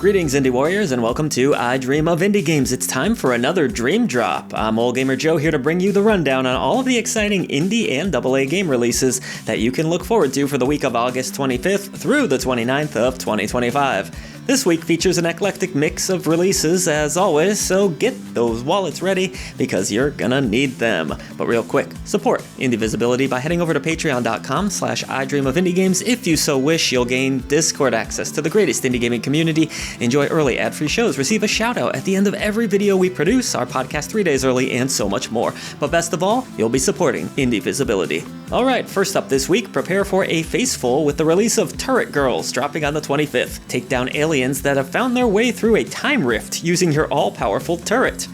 Greetings, Indie Warriors, and welcome to I Dream of Indie Games. It's time for another Dream Drop. I'm Old Gamer Joe, here to bring you the rundown on all of the exciting indie and AA game releases that you can look forward to for the week of August 25th through the 29th of 2025. This week features an eclectic mix of releases, as always, so get those wallets ready, because you're gonna need them. But real quick, support Indie Visibility by heading over to patreon.com/idreamofindiegames. If you so wish, you'll gain Discord access to the greatest indie gaming community, enjoy early ad-free shows, receive a shout-out at the end of every video we produce, our podcast 3 days early, and so much more. But best of all, you'll be supporting Indie Visibility. Alright, first up this week, prepare for a faceful with the release of TurretGirls, dropping on the 25th. Take down aliens that have found their way through a time rift using your all-powerful turret.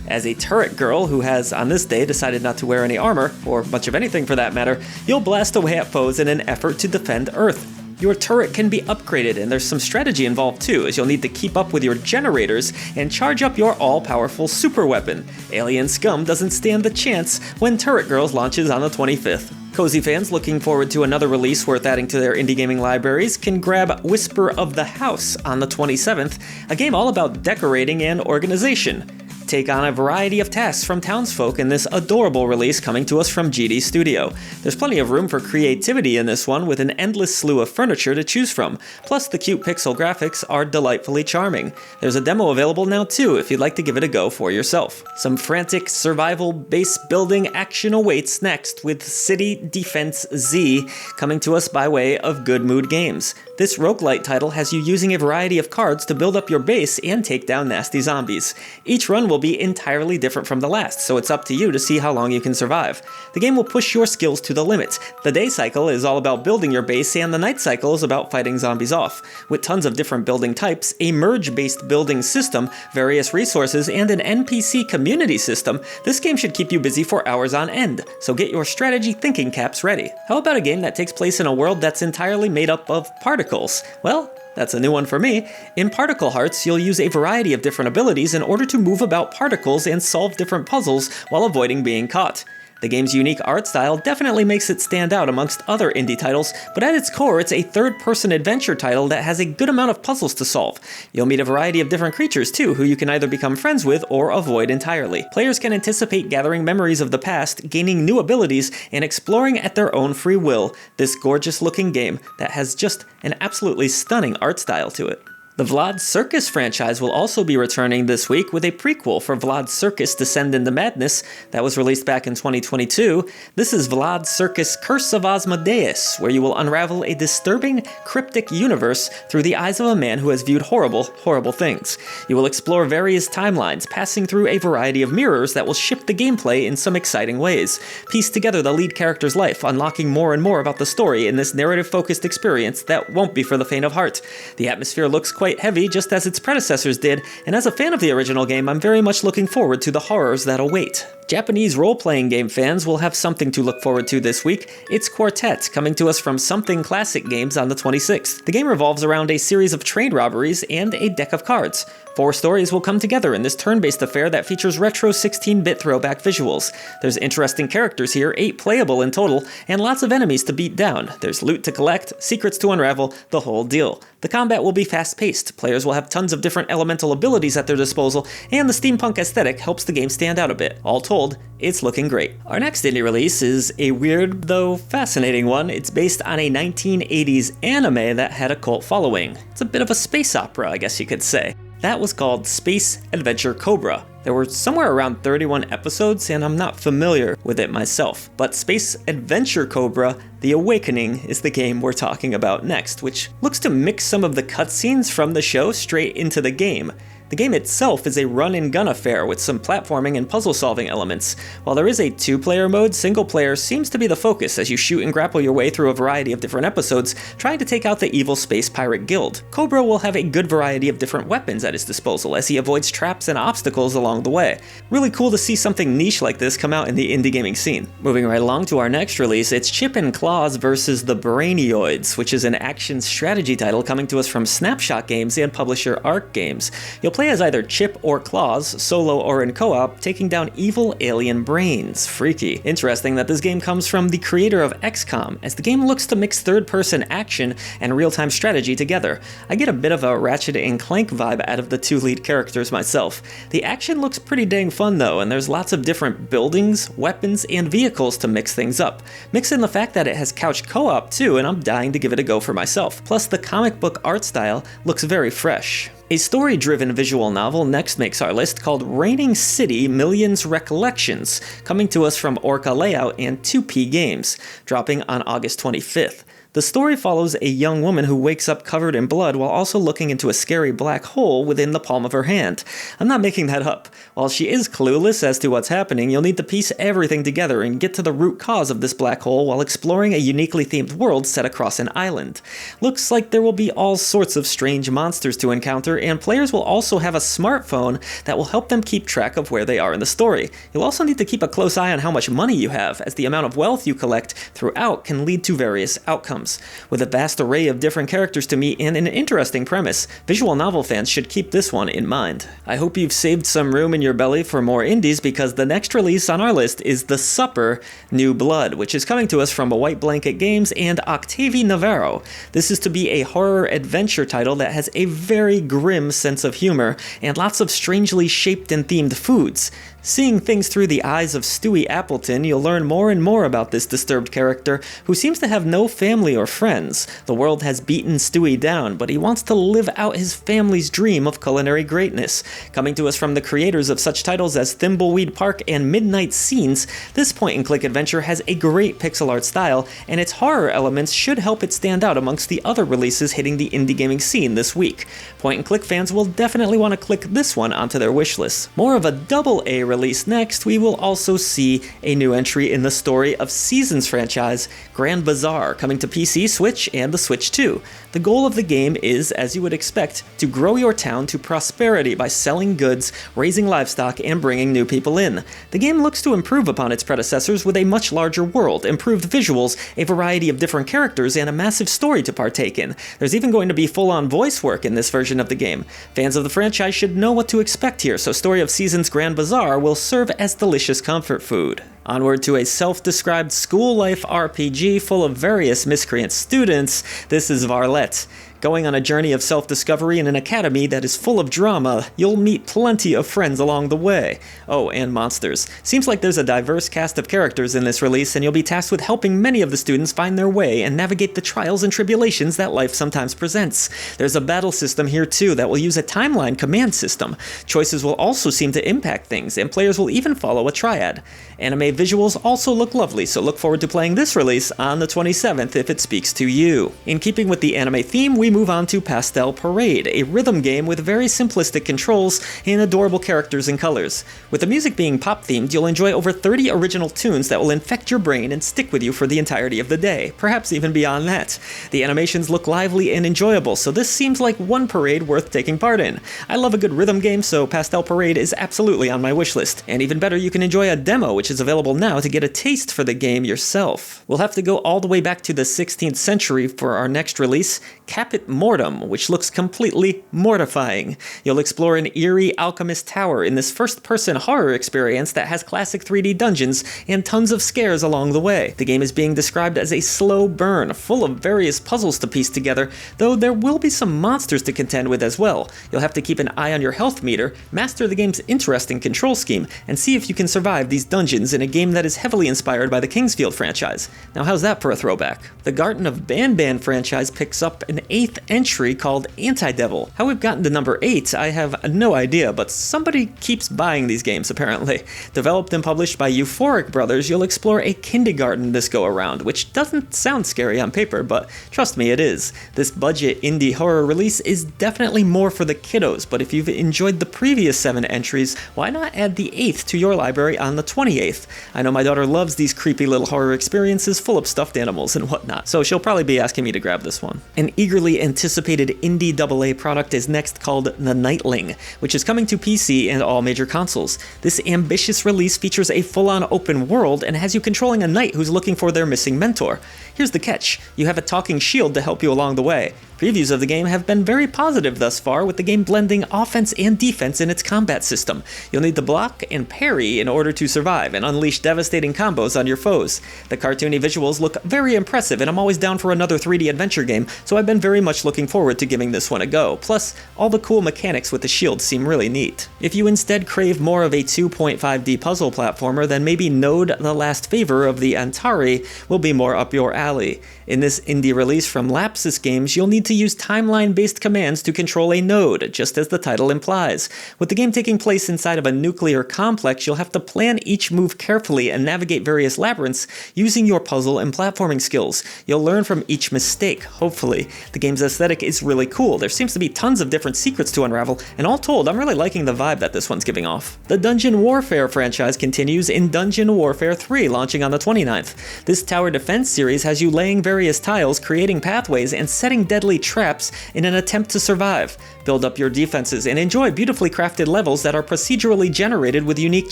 As a turret girl who has, on this day, decided not to wear any armor, or much of anything for that matter, you'll blast away at foes in an effort to defend Earth. Your turret can be upgraded, and there's some strategy involved too, as you'll need to keep up with your generators and charge up your all-powerful super weapon. Alien scum doesn't stand the chance when TurretGirls launches on the 25th. Cozy fans looking forward to another release worth adding to their indie gaming libraries can grab Whisper of the House on the 27th, a game all about decorating and organization. Take on a variety of tasks from townsfolk in this adorable release coming to us from GD Studio. There's plenty of room for creativity in this one, with an endless slew of furniture to choose from, plus the cute pixel graphics are delightfully charming. There's a demo available now too if you'd like to give it a go for yourself. Some frantic survival base building action awaits next, with City Defense Z coming to us by way of Good Mood Games. This roguelite title has you using a variety of cards to build up your base and take down nasty zombies. Each run will be entirely different from the last, so it's up to you to see how long you can survive. The game will push your skills to the limit. The day cycle is all about building your base, and the night cycle is about fighting zombies off. With tons of different building types, a merge-based building system, various resources, and an NPC community system, this game should keep you busy for hours on end, so get your strategy thinking caps ready. How about a game that takes place in a world that's entirely made up of particles? Well, that's a new one for me. In Particle Hearts, you'll use a variety of different abilities in order to move about particles and solve different puzzles while avoiding being caught. The game's unique art style definitely makes it stand out amongst other indie titles, but at its core, it's a third-person adventure title that has a good amount of puzzles to solve. You'll meet a variety of different creatures too, who you can either become friends with or avoid entirely. Players can anticipate gathering memories of the past, gaining new abilities, and exploring at their own free will this gorgeous-looking game that has just an absolutely stunning art style to it. The Vlad Circus franchise will also be returning this week with a prequel for Vlad Circus Descend into Madness that was released back in 2022. This is Vlad Circus Curse of Asmodeus, where you will unravel a disturbing, cryptic universe through the eyes of a man who has viewed horrible, horrible things. You will explore various timelines, passing through a variety of mirrors that will shift the gameplay in some exciting ways. Piece together the lead character's life, unlocking more and more about the story in this narrative-focused experience that won't be for the faint of heart. The atmosphere looks quite heavy, just as its predecessors did, and as a fan of the original game, I'm very much looking forward to the horrors that await. Japanese role-playing game fans will have something to look forward to this week. It's Quartet, coming to us from Something Classic Games on the 26th. The game revolves around a series of train robberies and a deck of cards. 4 stories will come together in this turn-based affair that features retro 16-bit throwback visuals. There's interesting characters here, 8 playable in total, and lots of enemies to beat down. There's loot to collect, secrets to unravel, the whole deal. The combat will be fast-paced, players will have tons of different elemental abilities at their disposal, and the steampunk aesthetic helps the game stand out a bit. All told, it's looking great. Our next indie release is a weird, though fascinating one. It's based on a 1980s anime that had a cult following. It's a bit of a space opera, I guess you could say. That was called Space Adventure Cobra. There were somewhere around 31 episodes, and I'm not familiar with it myself. But Space Adventure Cobra: The Awakening is the game we're talking about next, which looks to mix some of the cutscenes from the show straight into the game. The game itself is a run-and-gun affair with some platforming and puzzle-solving elements. While there is a 2-player mode, single player seems to be the focus as you shoot and grapple your way through a variety of different episodes, trying to take out the evil space pirate guild. Cobra will have a good variety of different weapons at his disposal as he avoids traps and obstacles along along the way. Really cool to see something niche like this come out in the indie gaming scene. Moving right along to our next release, it's Chip and Clawz versus the Brainioids, which is an action strategy title coming to us from Snapshot Games and publisher Arc Games. You'll play as either Chip or Clawz, solo or in co-op, taking down evil alien brains. Freaky. Interesting that this game comes from the creator of XCOM, as the game looks to mix third-person action and real-time strategy together. I get a bit of a Ratchet and Clank vibe out of the two lead characters myself. The action looks pretty dang fun though, and there's lots of different buildings, weapons, and vehicles to mix things up. Mix in the fact that it has couch co-op too, and I'm dying to give it a go for myself. Plus the comic book art style looks very fresh. A story-driven visual novel next makes our list, called Reigning City Millions Recollections, coming to us from Orca Layout and 2P Games, dropping on August 25th. The story follows a young woman who wakes up covered in blood while also looking into a scary black hole within the palm of her hand. I'm not making that up. While she is clueless as to what's happening, you'll need to piece everything together and get to the root cause of this black hole while exploring a uniquely themed world set across an island. Looks like there will be all sorts of strange monsters to encounter, and players will also have a smartphone that will help them keep track of where they are in the story. You'll also need to keep a close eye on how much money you have, as the amount of wealth you collect throughout can lead to various outcomes. With a vast array of different characters to meet and an interesting premise, visual novel fans should keep this one in mind. I hope you've saved some room in your belly for more indies, because the next release on our list is The Supper New Blood, which is coming to us from White Blanket Games and Octavi Navarro. This is to be a horror adventure title that has a very grim sense of humor and lots of strangely shaped and themed foods. Seeing things through the eyes of Stewie Appleton, you'll learn more and more about this disturbed character who seems to have no family or friends. The world has beaten Stewie down, but he wants to live out his family's dream of culinary greatness. Coming to us from the creators of such titles as Thimbleweed Park and Midnight Scenes, this point-and-click adventure has a great pixel art style, and its horror elements should help it stand out amongst the other releases hitting the indie gaming scene this week. Point-and-click fans will definitely want to click this one onto their wishlist. More of a double-A release next, we will also see a new entry in the Story of Seasons franchise, Grand Bazaar, coming to PC, Switch, and the Switch 2. The goal of the game is, as you would expect, to grow your town to prosperity by selling goods, raising livestock, and bringing new people in. The game looks to improve upon its predecessors with a much larger world, improved visuals, a variety of different characters, and a massive story to partake in. There's even going to be full-on voice work in this version of the game. Fans of the franchise should know what to expect here, so Story of Seasons Grand Bazaar will serve as delicious comfort food. Onward to a self-described school life RPG full of various miscreant students, this is Varlet. Going on a journey of self-discovery in an academy that is full of drama, you'll meet plenty of friends along the way. Oh, and monsters. Seems like there's a diverse cast of characters in this release, and you'll be tasked with helping many of the students find their way and navigate the trials and tribulations that life sometimes presents. There's a battle system here too that will use a timeline command system. Choices will also seem to impact things, and players will even follow a triad. Anime visuals also look lovely, so look forward to playing this release on the 27th if it speaks to you. In keeping with the anime theme, we move on to Pastel Parade, a rhythm game with very simplistic controls and adorable characters and colors. With the music being pop-themed, you'll enjoy over 30 original tunes that will infect your brain and stick with you for the entirety of the day, perhaps even beyond that. The animations look lively and enjoyable, so this seems like one parade worth taking part in. I love a good rhythm game, so Pastel Parade is absolutely on my wishlist. And even better, you can enjoy a demo, which is available now to get a taste for the game yourself. We'll have to go all the way back to the 16th century for our next release, Caput Mortum, which looks completely mortifying. You'll explore an eerie alchemist tower in this first-person horror experience that has classic 3D dungeons and tons of scares along the way. The game is being described as a slow burn, full of various puzzles to piece together, though there will be some monsters to contend with as well. You'll have to keep an eye on your health meter, master the game's interesting control scheme, and see if you can survive these dungeons in a game that is heavily inspired by the Kingsfield franchise. Now how's that for a throwback? The Garten of Banban franchise picks up an 8th entry called Anti-Devil. How we've gotten to number 8, I have no idea, but somebody keeps buying these games apparently. Developed and published by Euphoric Brothers, you'll explore a kindergarten this go around, which doesn't sound scary on paper, but trust me, it is. This budget indie horror release is definitely more for the kiddos, but if you've enjoyed the previous 7 entries, why not add the 8th to your library on the 28th? I know my daughter loves these creepy little horror experiences full of stuffed animals and whatnot, so she'll probably be asking me to grab this one. An eagerly anticipated indie AA product is next, called the Knightling, which is coming to PC and all major consoles. This ambitious release features a full-on open world and has you controlling a knight who's looking for their missing mentor. Here's the catch: you have a talking shield to help you along the way. Previews of the game have been very positive thus far, with the game blending offense and defense in its combat system. You'll need to block and parry in order to survive and unleash devastating combos on your foes. The cartoony visuals look very impressive, and I'm always down for another 3D adventure game, so I've been very much looking forward to giving this one a go. Plus, all the cool mechanics with the shield seem really neat. If you instead crave more of a 2.5D puzzle platformer, then maybe Node: The Last Favor of the Antarii will be more up your alley. In this indie release from Lapsus Games, you'll need to use timeline-based commands to control a node, just as the title implies. With the game taking place inside of a nuclear complex, you'll have to plan each move carefully and navigate various labyrinths using your puzzle and platforming skills. You'll learn from each mistake, hopefully. The game's aesthetic is really cool. There seems to be tons of different secrets to unravel, and all told, I'm really liking the vibe that this one's giving off. The Dungeon Warfare franchise continues in Dungeon Warfare 3, launching on the 29th. This tower defense series has you laying various tiles, creating pathways, and setting deadly traps in an attempt to survive. Build up your defenses and enjoy beautifully crafted levels that are procedurally generated with unique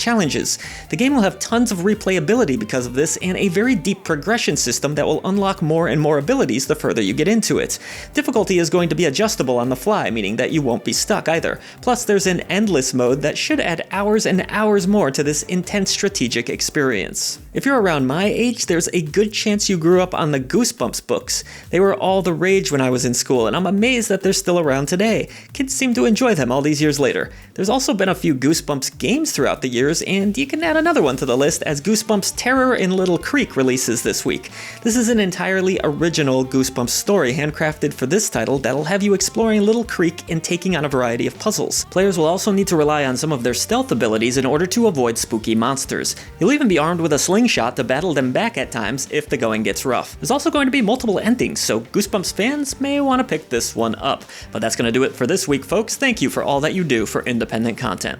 challenges. The game will have tons of replayability because of this, and a very deep progression system that will unlock more and more abilities the further you get into it. Difficulty is going to be adjustable on the fly, meaning that you won't be stuck either. Plus, there's an endless mode that should add hours and hours more to this intense strategic experience. If you're around my age, there's a good chance you grew up on the Goosebumps books. They were all the rage when I was in school, and I'm amazed that they're still around today. Kids seem to enjoy them all these years later. There's also been a few Goosebumps games throughout the years, and you can add another one to the list as Goosebumps Terror in Little Creek releases this week. This is an entirely original Goosebumps story handcrafted for this title that'll have you exploring Little Creek and taking on a variety of puzzles. Players will also need to rely on some of their stealth abilities in order to avoid spooky monsters. You'll even be armed with a slingshot to battle them back at times if the going gets rough. There's also going to be multiple endings, so Goosebumps fans may want to pick this one up. But that's going to do it for this week, folks. Thank you for all that you do for independent content.